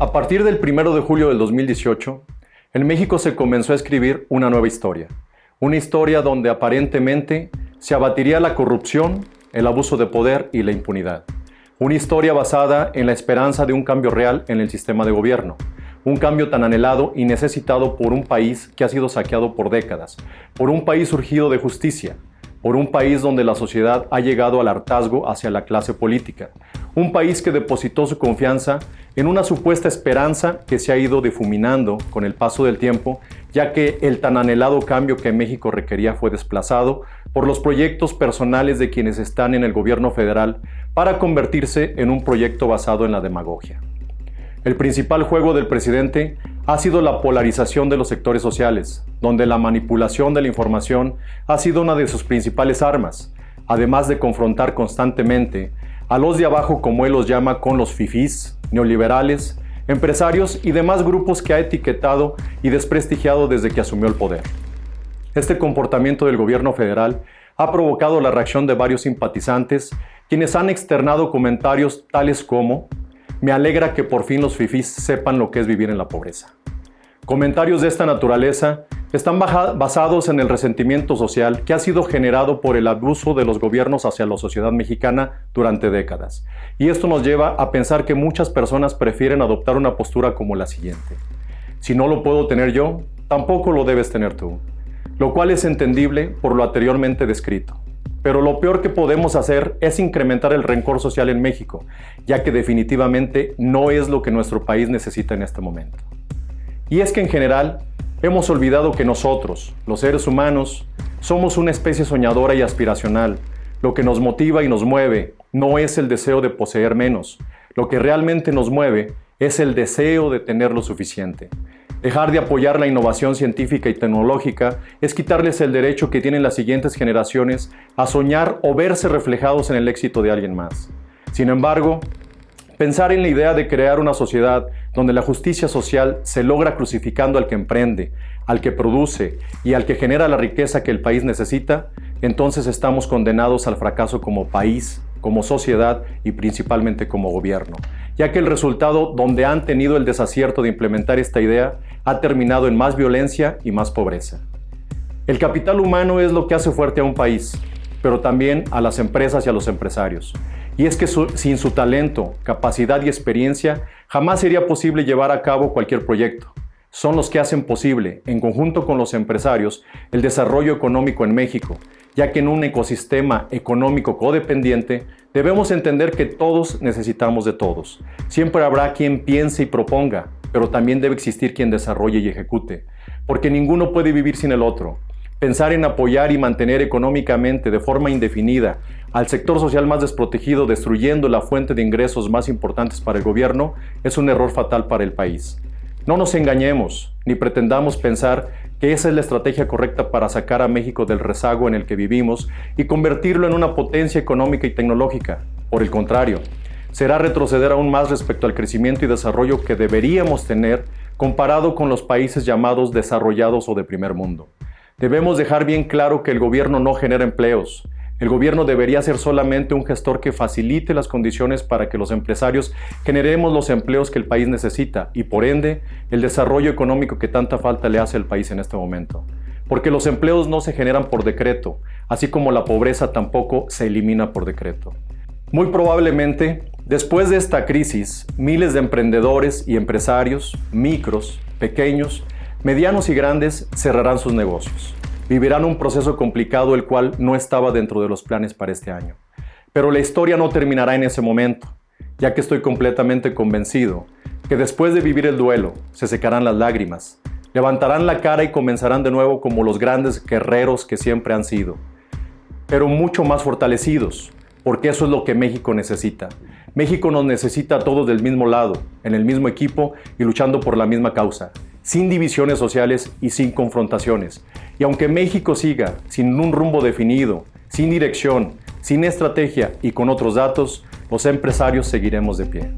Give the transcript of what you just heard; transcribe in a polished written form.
A partir del 1 de julio del 2018, en México se comenzó a escribir una nueva historia. Una historia donde aparentemente se abatiría la corrupción, el abuso de poder y la impunidad. Una historia basada en la esperanza de un cambio real en el sistema de gobierno. Un cambio tan anhelado y necesitado por un país que ha sido saqueado por décadas. Por un país surgido de justicia. Por un país donde la sociedad ha llegado al hartazgo hacia la clase política. Un país que depositó su confianza en una supuesta esperanza que se ha ido difuminando con el paso del tiempo, ya que el tan anhelado cambio que México requería fue desplazado por los proyectos personales de quienes están en el gobierno federal para convertirse en un proyecto basado en la demagogia. El principal juego del presidente ha sido la polarización de los sectores sociales, donde la manipulación de la información ha sido una de sus principales armas, además de confrontar constantemente a los de abajo, como él los llama, con los fifís, neoliberales, empresarios y demás grupos que ha etiquetado y desprestigiado desde que asumió el poder. Este comportamiento del gobierno federal ha provocado la reacción de varios simpatizantes, quienes han externado comentarios tales como: "Me alegra que por fin los fifís sepan lo que es vivir en la pobreza". Comentarios de esta naturaleza están basados en el resentimiento social que ha sido generado por el abuso de los gobiernos hacia la sociedad mexicana durante décadas. Y esto nos lleva a pensar que muchas personas prefieren adoptar una postura como la siguiente: si no lo puedo tener yo, tampoco lo debes tener tú. Lo cual es entendible por lo anteriormente descrito. Pero lo peor que podemos hacer es incrementar el rencor social en México, ya que definitivamente no es lo que nuestro país necesita en este momento. Y es que en general hemos olvidado que nosotros, los seres humanos, somos una especie soñadora y aspiracional. Lo que nos motiva y nos mueve no es el deseo de poseer menos. Lo que realmente nos mueve es el deseo de tener lo suficiente. Dejar de apoyar la innovación científica y tecnológica es quitarles el derecho que tienen las siguientes generaciones a soñar o verse reflejados en el éxito de alguien más. Sin embargo, pensar en la idea de crear una sociedad donde la justicia social se logra crucificando al que emprende, al que produce y al que genera la riqueza que el país necesita, entonces estamos condenados al fracaso como país, como sociedad y principalmente como gobierno, ya que el resultado donde han tenido el desacierto de implementar esta idea ha terminado en más violencia y más pobreza. El capital humano es lo que hace fuerte a un país, pero también a las empresas y a los empresarios. Y es que sin su talento, capacidad y experiencia, jamás sería posible llevar a cabo cualquier proyecto. Son los que hacen posible, en conjunto con los empresarios, el desarrollo económico en México, ya que en un ecosistema económico codependiente debemos entender que todos necesitamos de todos. Siempre habrá quien piense y proponga, pero también debe existir quien desarrolle y ejecute, porque ninguno puede vivir sin el otro. Pensar en apoyar y mantener económicamente de forma indefinida al sector social más desprotegido, destruyendo la fuente de ingresos más importantes para el gobierno, es un error fatal para el país. No nos engañemos, ni pretendamos pensar que esa es la estrategia correcta para sacar a México del rezago en el que vivimos y convertirlo en una potencia económica y tecnológica. Por el contrario, será retroceder aún más respecto al crecimiento y desarrollo que deberíamos tener comparado con los países llamados desarrollados o de primer mundo. Debemos dejar bien claro que el gobierno no genera empleos. El gobierno debería ser solamente un gestor que facilite las condiciones para que los empresarios generemos los empleos que el país necesita y, por ende, el desarrollo económico que tanta falta le hace al país en este momento. Porque los empleos no se generan por decreto, así como la pobreza tampoco se elimina por decreto. Muy probablemente, después de esta crisis, miles de emprendedores y empresarios, micros, pequeños, medianos y grandes, cerrarán sus negocios. Vivirán un proceso complicado el cual no estaba dentro de los planes para este año. Pero la historia no terminará en ese momento, ya que estoy completamente convencido que después de vivir el duelo, se secarán las lágrimas, levantarán la cara y comenzarán de nuevo como los grandes guerreros que siempre han sido, pero mucho más fortalecidos, porque eso es lo que México necesita. México nos necesita a todos del mismo lado, en el mismo equipo y luchando por la misma causa, sin divisiones sociales y sin confrontaciones. Y aunque México siga sin un rumbo definido, sin dirección, sin estrategia y con otros datos, los empresarios seguiremos de pie.